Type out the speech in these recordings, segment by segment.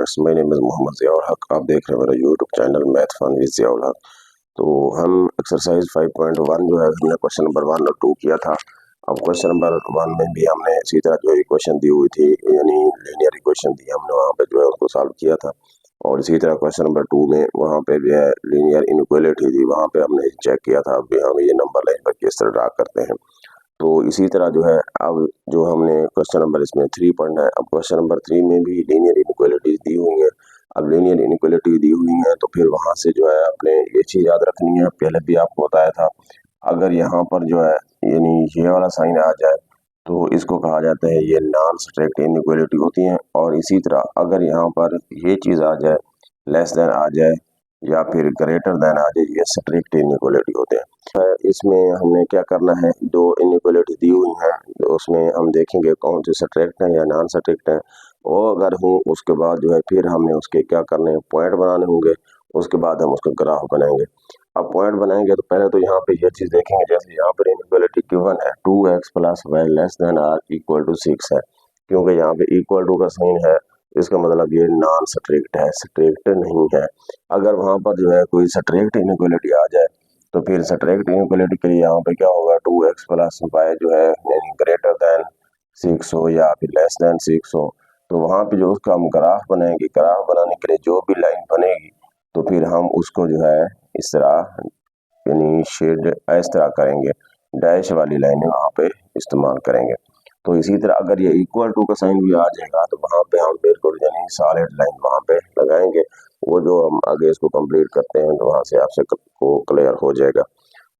Students, my name is Mohammad Ziaul Haq. आप देख रहे हैं मेरा YouTube channel math fun with Ziaul Haq. तो हम एक्सरसाइज 5.1 जो है हमने क्वेश्चन नंबर 1 और 2 किया था। अब क्वेश्चन नंबर 1 में भी हमने इसी तरह जो इक्वेशन दी हुई थी, यानी लीनियर इक्वेशन थी, हमने वहाँ पे जो है उसको सॉल्व किया था। और इसी तरह क्वेश्चन नंबर 2 में वहाँ पे जो है लीनियर इनइक्वालिटी थी, वहाँ पे हमने चेक किया था अभी हम ये नंबर लाइन पर किस तरह ड्रा करते हैं। तो इसी तरह जो है अब जो हमने क्वेश्चन नंबर इसमें 3 पढ़ना है। अब क्वेश्चन नंबर 3 में भी लीनियर इनइक्वालिटीज दी हुई हैं। अब लीनियर इनइक्वालिटी दी हुई है तो फिर वहां से जो है अपने ये चीज याद रखनी है, पहले भी आपको बताया था। अगर यहाँ पर जो है यानी ये वाला साइन आ जाए तो इसको कहा जाता है ये नॉन स्ट्रिक्ट इनइक्वालिटी होती है। और इसी तरह अगर यहाँ पर ये चीज आ जाए, लेस देन आ जाए या फिर ग्रेटर देन आ जाए, ये स्ट्रिक्ट इनइक्वालिटी होते हैं। इसमें हमने क्या करना है, दो इनइक्वालिटी दी हुई है, तो उसमें हम देखेंगे कौन सी स्ट्रिक्ट है या नॉन स्ट्रिक्ट है। और अगर हो उसके बाद जो है फिर हमने उसके क्या करने हैं, पॉइंट बनाने होंगे। उसके बाद हम उसका ग्राफ बनाएंगे। अब पॉइंट बनाएंगे तो पहले तो यहाँ पे ये चीज देखेंगे, जैसे यहाँ पर इनइक्वालिटी गिवन है 2x plus y less than or equal to 6 है। क्योंकि यहाँ पे इक्वल टू का साइन है, इसका मतलब ये नॉन स्ट्रिक्ट है, स्ट्रिक्ट नहीं है। अगर वहां पर जो है कोई स्ट्रिक्ट इनइक्वालिटी आ जाए तो फिर स्ट्रिक्ट इनइक्वालिटी के लिए यहाँ पे क्या होगा, 2x प्लस वाई जो है ग्रेटर देन 6 हो या फिर लेस देन 6 हो। तो वहाँ पे जो उसका हम ग्राफ बनाएंगे, ग्राफ बनाने के लिए जो भी लाइन बनेगी तो फिर हम उसको जो है इस तरह यानी शेड इस तरह करेंगे, डैश वाली लाइनें वहाँ पे इस्तेमाल करेंगे। तो इसी तरह अगर ये इक्वल टू का साइन भी आ जाएगा तो वहाँ पे हम बिल्कुल यानी सॉलिड लाइन वहाँ पे लगाएंगे। वो जो हम आगे इसको कंप्लीट करते हैं तो वहाँ से आपसे को क्लियर हो जाएगा।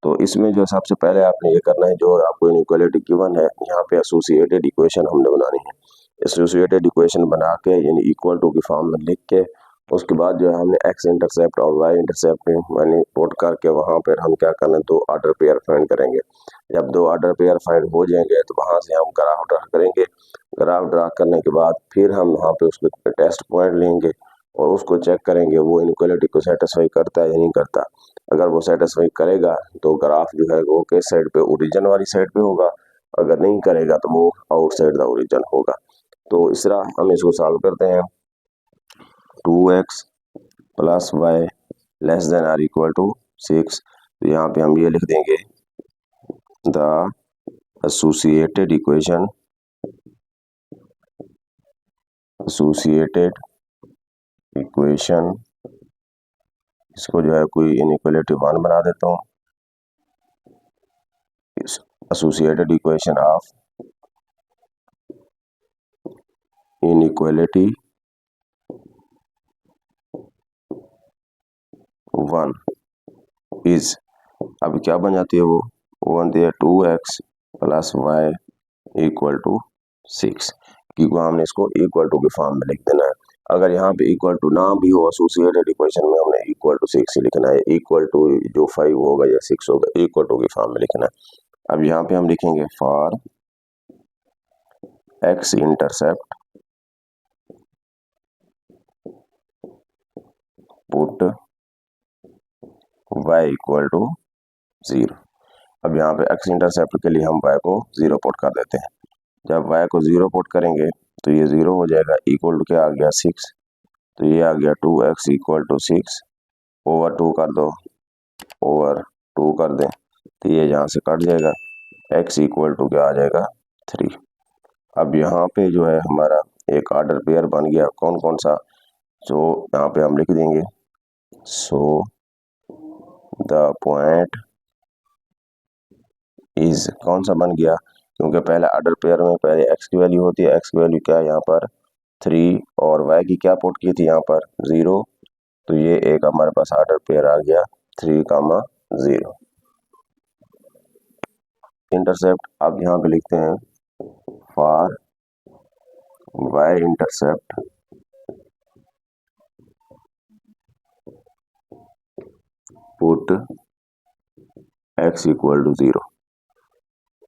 तो इसमें जो सबसे पहले आपने ये करना है, जो आपको इनइक्वालिटी गिवन है यहाँ पे एसोसिएटेड इक्वेशन हमने बनानी है। एसोसिएटेड इक्वेशन बना के यानी इक्वल टू की फॉर्म में लिख के उसके बाद जो है हमने एक्स इंटरसेप्ट और वाई इंटरसेप्ट यानी पुट करके वहाँ पर हम क्या करना है, दो ऑर्डर पेयर फाइंड करेंगे। जब दो ऑर्डर पेयर फाइंड हो जाएंगे तो वहाँ से हम ग्राफ ड्रा करेंगे। ग्राफ ड्रा करने के बाद फिर हम वहाँ पे उसके टेस्ट पॉइंट लेंगे और उसको चेक करेंगे वो इनइक्वालिटी को सेटिस्फाई करता है या नहीं करता। अगर वो सेटिस्फाई करेगा तो ग्राफ जो है वो किस साइड पे, ओरिजिन वाली साइड पे होगा। अगर नहीं करेगा तो वो आउटसाइड द ओरिजिन होगा। तो इस तरह हम इसको सॉल्व करते हैं। 2x plus y less than or equal to 6। तो यहाँ पे हम ये लिख देंगे, द एसोसिएटेड इक्वेशन इसको जो है कोई इनइक्वालिटी 1 बना देता हूँ। Associated equation of inequality 1 is, अब क्या बन जाती है वो बनती है 2x plus y equal to 6। क्योंकि हमने इसको इक्वल टू के फॉर्म में लिख देना है। अगर यहाँ पे इक्वल टू ना भी हो एसोसिएटेड इक्वेशन में, हमने इक्वल टू 6 ही लिखना है। इक्वल टू जो 5 होगा या 6 होगा, इक्वल टू के फॉर्म में लिखना है। अब यहाँ पे हम लिखेंगे for x intercept put y equal to 0। अब यहाँ पे x इंटरसेप्ट के लिए हम y को 0 पुट कर देते हैं। जब y को 0 पुट करेंगे तो ये 0 हो जाएगा। इक्वल टू क्या आ गया 6, तो ये आ गया 2x इक्वल टू 6 ओवर 2 कर दो, ओवर 2 कर दें तो ये यहाँ से कट जाएगा। x इक्वल टू क्या आ जाएगा 3। अब यहाँ पे जो है हमारा एक ऑर्डर पेयर बन गया, कौन कौन सा, तो यहाँ पे हम लिख देंगे सो द पॉइंट इज, कौन सा बन गया, क्योंकि पहले ऑर्डर पेयर में पहले x की वैल्यू होती है। x की वैल्यू क्या है यहाँ पर 3 और y की क्या पुट की थी यहाँ पर 0। तो ये एक हमारे पास ऑर्डर पेयर आ गया 3, 0 इंटरसेप्ट। अब यहाँ पे लिखते हैं for y intercept put x equal to 0।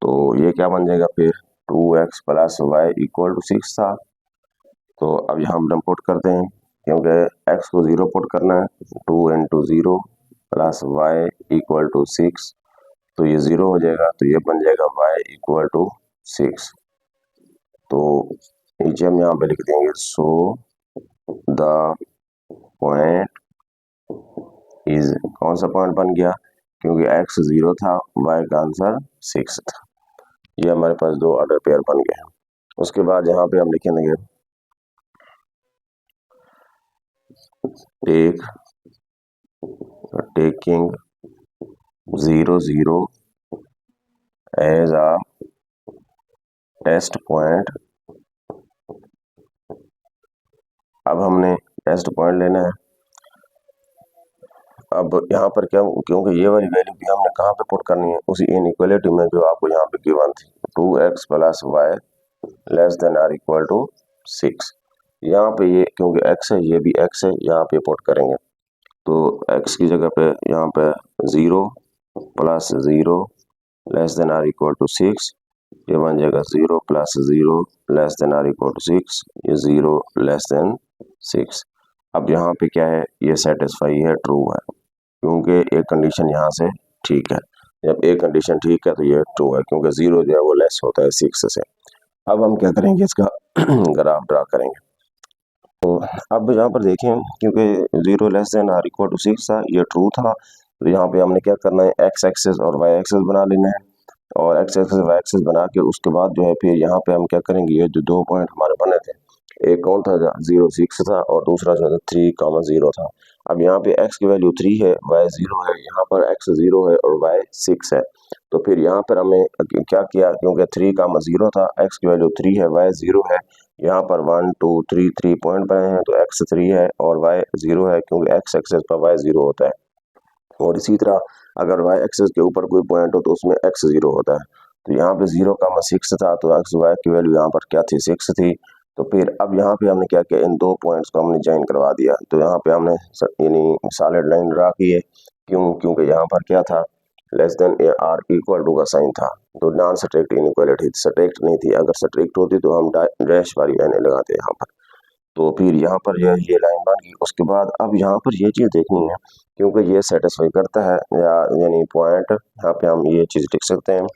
तो ये क्या बन जाएगा फिर 2x plus y equal to 6 था। तो अब यहाँ हम पुट करते हैं, क्योंकि x को 0 पुट करना है। 2 into 0 plus y equal to 6, तो ये 0 हो जाएगा। तो ये बन जाएगा y इक्वल टू 6। तो नीचे हम यहाँ पे लिख देंगे सो द पॉइंट इज, कौन सा पॉइंट बन गया, क्योंकि x 0 था, y का आंसर 6 था। ये हमारे पास दो ऑर्डर पेयर बन गए। उसके बाद यहाँ पे हम लिखेंगे taking 0 0 as a test point. अब हमने टेस्ट पॉइंट लेना है। अब यहाँ पर क्या, क्योंकि ये वाली वैल्यू भी हमने कहाँ पे पुट करनी है, उसी इनइक्वालिटी में जो आपको यहाँ पे गिवन थी, 2x plus y less than or equal to 6। यहाँ पे ये क्योंकि x है, ये भी x है, यहाँ पे पुट करेंगे तो x की जगह पे यहाँ पे 0 plus 0 less than or equal to 6, ये बन जाएगा 0 plus 0 less than or equal to 6, ये 0 लेस देन 6। अब यहाँ पे क्या है, ये सेटिस्फाई है, ट्रू है, क्योंकि एक कंडीशन यहाँ से ठीक है। जब एक कंडीशन ठीक है तो ये ट्रू है, क्योंकि 0 जो है वो लेस होता है 6 से। अब हम क्या करेंगे, इसका ग्राफ ड्रा करेंगे। तो अब यहाँ पर देखें, क्योंकि 0 less than or equal to 6 था, ये ट्रू था, तो यहाँ पे हमने क्या करना है, एक्स एक्सेस और वाई एक्सेस बना लेना है। और एक्स एक्सेस वाई एक्सेस बना के उसके बाद जो है फिर यहाँ पे हम क्या करेंगे, ये जो दो पॉइंट हमारे बने थे, एक कौन था, 0 6 था, और दूसरा जो है 3, 0 था। अब यहाँ पे x की वैल्यू 3 है, y 0 है, यहाँ पर x 0 है और y 6 है। तो फिर यहाँ पर हमें क्या किया, क्योंकि 3, 0 था, x की वैल्यू 3 है, y 0 है, यहाँ पर 1 2 3 3 पॉइंट बने हैं, तो x 3 है और y 0 है, क्योंकि x एक्सेस पर y 0 होता है। और इसी तरह अगर y एक्सेस के ऊपर कोई पॉइंट हो तो उसमें x 0 होता है। तो यहाँ पे 0, 6 था, तो x y की वैल्यू यहाँ पर क्या थी, 6 थी। तो फिर अब यहाँ पे हमने क्या किया, इन दो पॉइंट्स को हमने ज्वाइन करवा दिया। तो यहाँ पे हमने यानी सॉलिड लाइन ड्रा की है, क्योंकि यहाँ पर क्या था, less than or equal to का साइन था, तो नॉन स्ट्रिक्ट इनइक्वालिटी स्ट्रिक्ट नहीं थी। अगर स्ट्रिक्ट होती तो हम डैश वाली लाइनें लगाते यहाँ पर। तो फिर यहाँ पर ये लाइन बन गई। उसके बाद अब यहाँ पर ये चीज़ देखनी है, क्योंकि ये सेटिस्फाई करता है, या यानी पॉइंट, यहाँ पे हम ये चीज़ लिख सकते हैं,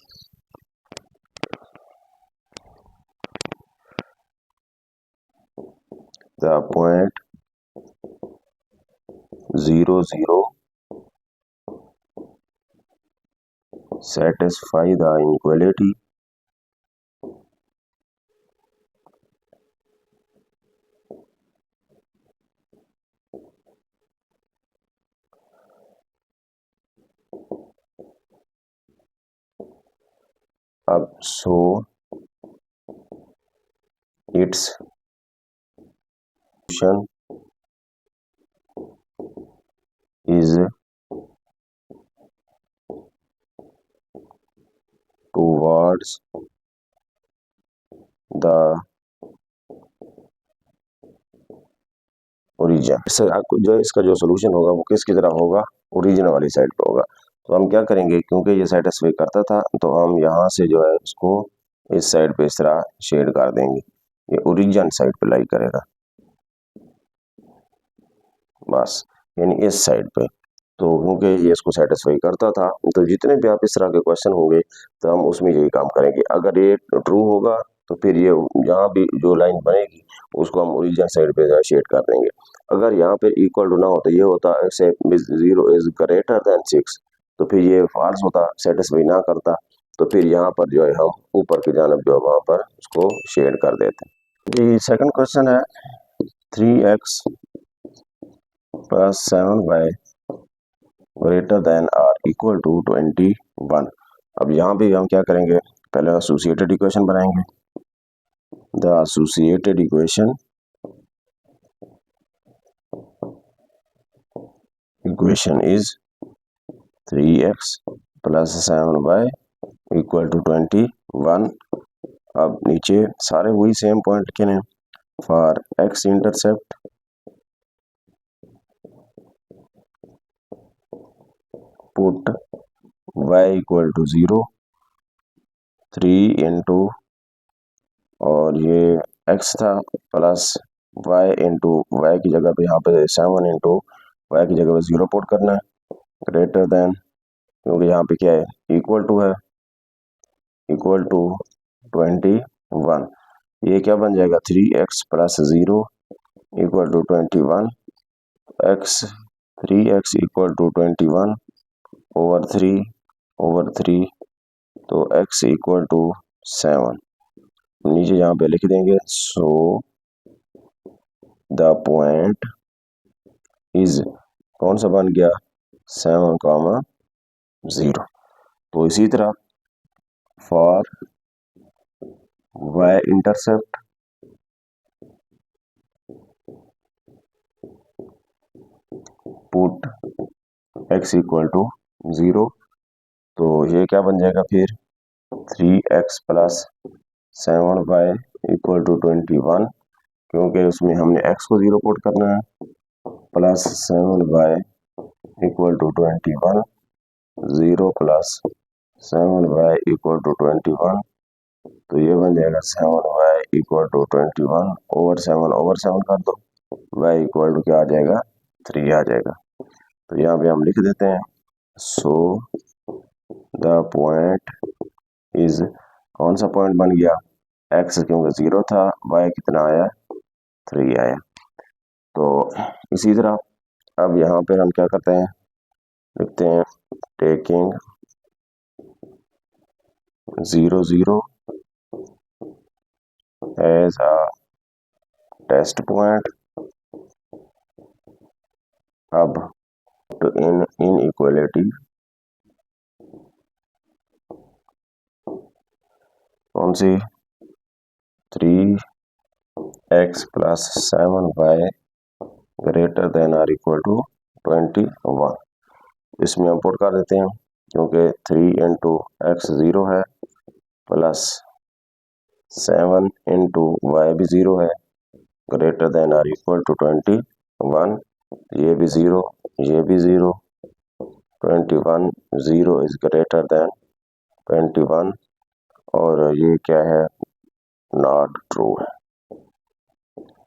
the point 0 0 satisfy the inequality अब so its solution is towards the origin. जो इसका जो सोल्यूशन होगा वो किसकी तरह होगा, ओरिजिन वाली साइड पे होगा। तो हम क्या करेंगे, क्योंकि ये सेटिस्फाई करता था, तो हम यहाँ से जो है इसको इस साइड पे इस तरह शेड कर देंगे, ये ओरिजिन साइड पे लाई करेगा, बस, यानी इस साइड पे। तो क्योंकि ये इसको सेटिस्फाई करता था, तो जितने भी आप इस तरह के क्वेश्चन होंगे तो हम उसमें यही काम करेंगे। अगर ये ट्रू होगा तो फिर ये यहाँ भी जो लाइन बनेगी उसको हम ओरिजिन साइड पे शेड कर देंगे। अगर यहाँ पे इक्वल टू ना हो तो ये होता ऐसे 0 इज ग्रेटर देन 6, तो फिर ये फॉल्स होता, सेटिस्फाई ना करता, तो फिर यहाँ पर जो है हम ऊपर की जानब जो है वहाँ पर उसको शेड कर देते हैं। ये सेकंड क्वेश्चन है 3x plus 7y greater than or equal to 21। अब यहाँ भी हम क्या करेंगे, पहले एसोसिएटेड इक्वेशन बनाएंगे। The associated equation is 3x plus 7y equal to 21। अब नीचे सारे वही सेम पॉइंट के हैं। For x intercept put y equal to 0, 3 into, और ये x था, प्लस y इंटू, वाई की जगह पे यहाँ पे 7 इंटू वाई की जगह पे 0 पुट करना है, ग्रेटर देन, क्योंकि यहाँ पे क्या है, इक्वल टू है, इक्वल टू 21। ये क्या बन जाएगा, 3x plus 0 equal to 21, x 3x equal to 21 over 3 तो x इक्वल टू 7 नीचे यहाँ पे लिख देंगे। सो द पॉइंट इज कौन सा बन गया 7,0। तो इसी तरह for y intercept put x equal to 0 तो ये क्या बन जाएगा फिर 3x plus 7y equal to 21 क्योंकि उसमें हमने x को 0 पुट करना है plus 7y equal to 21 0 plus 7y equal to 21 तो ये बन जाएगा 7y इक्वल टू 21 ओवर 7 कर दो y इक्वल टू क्या आ जाएगा 3 आ जाएगा। तो यहाँ पे हम लिख देते हैं सो द पॉइंट इज कौन सा पॉइंट बन गया x क्योंकि 0 था y कितना आया 3 आया। तो इसी तरह अब यहाँ पे हम क्या करते हैं लिखते हैं taking 0 0 as a test point. अब तो इन इक्वलिटी कौन सी 3x plus 7y greater than or equal to 21 इसमें हम पुट कर देते हैं क्योंकि 3 इंटू एक्स 0 है प्लस 7 इंटू वाई भी 0 है greater than or equal to 21 ये भी 0 ये भी 0 21 0 इज ग्रेटर देन 21 और ये क्या है नॉट ट्रू है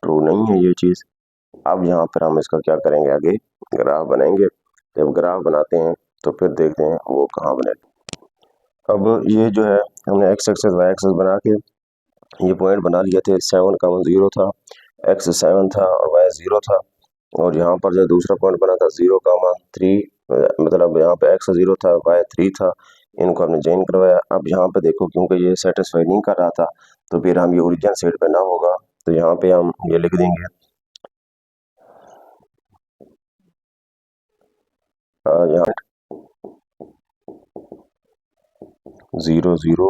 ट्रू नहीं है ये चीज़। अब यहाँ पर हम इसका क्या करेंगे आगे ग्राफ बनाएंगे। जब ग्राफ बनाते हैं तो फिर देखते हैं वो कहाँ बने। अब ये जो है हमने x एक्सेस y एक्सेस बना के ये पॉइंट बना लिया थे 7,0 था x 7 था और y 0 था और यहाँ पर जो दूसरा पॉइंट बना था 0,3 मतलब यहाँ पे x 0 था y 3 था इनको हमने जॉइन करवाया। अब यहाँ पे देखो क्योंकि ये सेटिस्फाई नहीं कर रहा था तो फिर हम ये ओरिजिन सेट पे ना होगा तो यहाँ पे हम ये लिख देंगे यहाँ 0 0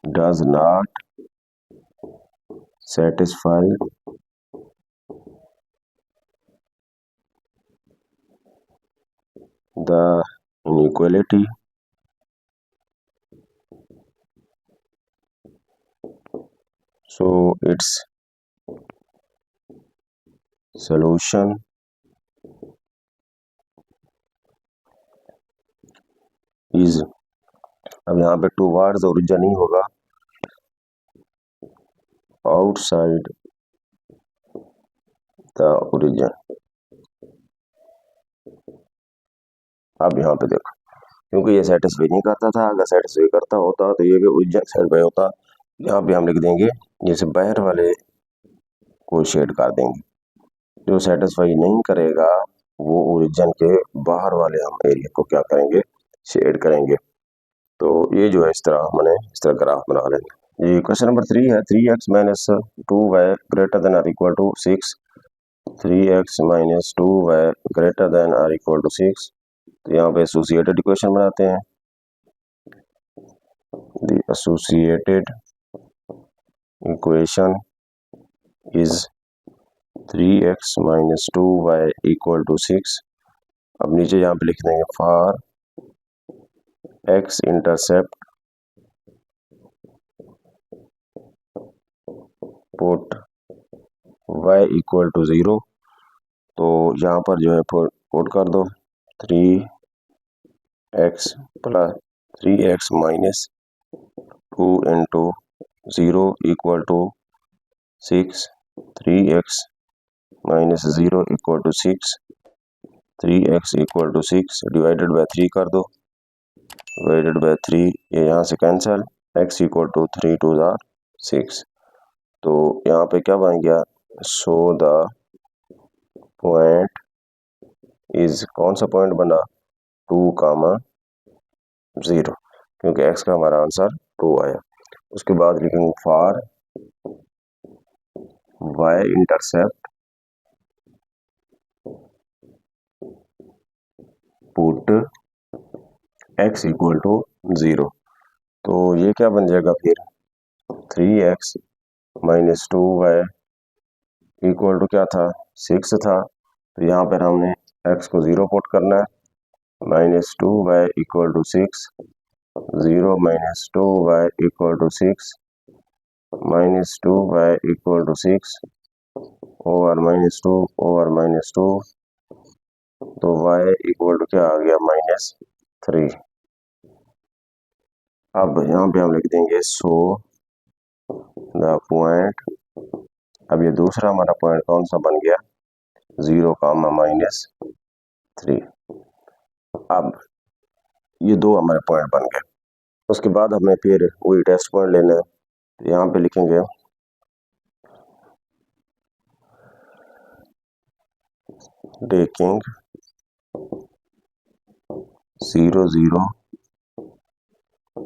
does not satisfy the inequality so its solution is अब यहाँ पे टूवर्ड्स ओरिजिन नहीं होगा आउटसाइड द ओरिजिन। अब यहाँ पे देखो क्योंकि ये सेटिस्फाई नहीं करता था अगर सेटिस्फाई करता होता तो ये भी ओरिजिन सेटिस्फाई होता। यहाँ पे हम लिख देंगे जैसे बाहर वाले को शेड कर देंगे जो सेटिस्फाई नहीं करेगा वो ओरिजिन के बाहर वाले हम एरिया को क्या करेंगे शेड करेंगे। तो ये जो है इस तरह हमने इस तरह ग्राफ बना लेंगे। ये क्वेश्चन नंबर 3 है 3x minus 2y greater than or equal to 6 3x minus 2y greater than or equal to 6 तो यहाँ पे एसोसिएटेड इक्वेशन बनाते हैं। The associated equation is 3x minus 2y equal to 6। अब नीचे यहाँ पे लिख देंगे for x intercept put y equal to 0 तो यहाँ पर जो है पुट कर दो 3x plus 3x minus 2 into 0 equal to 6 3x minus 0 equal to 6 3x equal to 6 divided by 3 कर दो डिवाइडेड बाय 3 ये यहाँ से कैंसिल x इक्वल टू 3 2 6 तो यहाँ पे क्या बन गया, शो द पॉइंट इज, कौन सा पॉइंट बना, 2,0, क्योंकि x का हमारा आंसर 2 आया। उसके बाद लिखेंगे for y intercept put x equal to 0। तो ये क्या बन जाएगा फिर, 3x minus 2y equal to क्या था, 6 था। तो यहाँ पर हमने x को 0 पुट करना है, minus 2y equal to 6, 0 minus 2y equal to 6, minus 2y equal to 6 over minus 2 over minus 2, तो y इक्वल टू क्या आ गया, -3। अब यहाँ पे हम लिख देंगे सो द पॉइंट, अब ये दूसरा हमारा पॉइंट कौन सा बन गया, 0,-3। अब ये दो हमारे पॉइंट बन गए। उसके बाद हमें फिर वही टेस्ट पॉइंट लेना है। तो यहाँ पे लिखेंगे taking 0, 0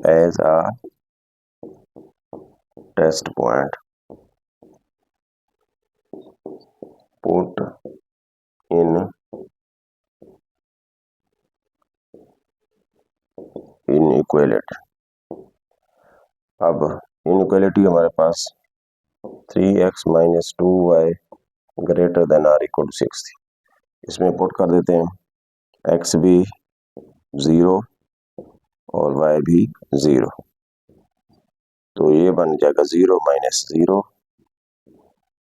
as a test point, put in inequality. अब इनइक्वालिटी हमारे पास 3x minus 2y greater than or equal to 6 थी। इसमें पुट कर देते हैं, x भी 0 और y भी 0। तो ये बन जाएगा 0 माइनस 0,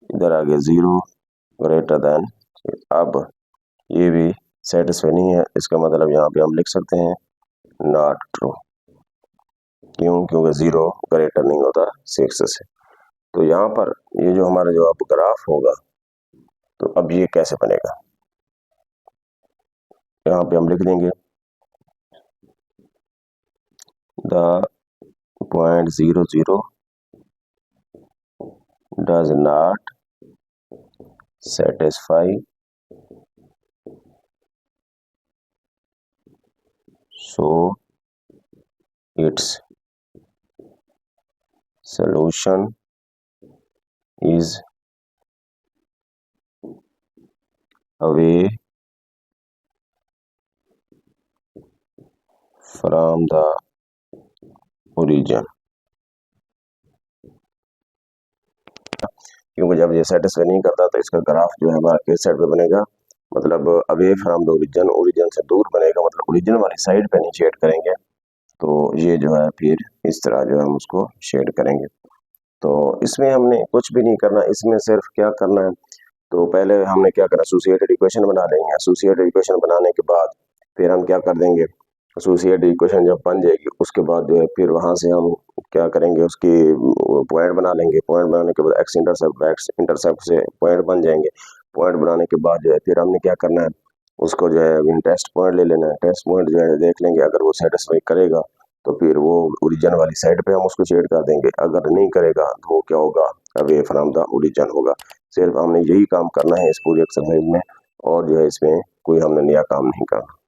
इधर आ गया 0 ग्रेटर देन। अब ये भी सेटिस्फाई नहीं है, इसका मतलब यहाँ पे हम लिख सकते हैं नॉट ट्रू। क्यों, क्योंकि 0 ग्रेटर नहीं होता 6 से। तो यहाँ पर ये जो हमारा जो अब ग्राफ होगा, तो अब ये कैसे बनेगा, यहाँ पे हम लिख देंगे the point 0, 0 does not satisfy so its solution is away from the origin। क्योंकि जब ये सेटिस्फाई नहीं करता तो इसका ग्राफ जो है हमारा किस साइड पे बनेगा, मतलब away from the origin, origin से दूर बनेगा, मतलब ओरिजिन वाली साइड पे नहीं शेड करेंगे। तो ये जो है फिर इस तरह जो है हम उसको शेड करेंगे। तो इसमें हमने कुछ भी नहीं करना, इसमें सिर्फ क्या करना है, तो पहले हमने क्या करना, एसोसिएटेड इक्वेशन बना लेंगे। एसोसिएटेड इक्वेशन बनाने के बाद फिर हम क्या कर देंगे, एसोसिएटेड इक्वेशन जब बन जाएगी उसके बाद जो है फिर वहाँ से हम क्या करेंगे, उसकी पॉइंट बना लेंगे। पॉइंट बनाने के बाद एक्स इंटरसेप्ट से पॉइंट बन जाएंगे। पॉइंट बनाने के बाद जो है फिर हमने क्या करना है, उसको जो है टेस्ट पॉइंट ले लेना है। टेस्ट पॉइंट जो है देख लेंगे, अगर वो सेटिस्फाई करेगा तो फिर वो ओरिजिन वाली साइड पे हम उसको शेड कर देंगे, अगर नहीं करेगा तो वो क्या होगा, अवे फ्रॉम द ओरिजिन होगा। सिर्फ हमने यही काम करना है इस पूरी एक्सरसाइज में, और जो है इसमें कोई हमने नया काम नहीं करना।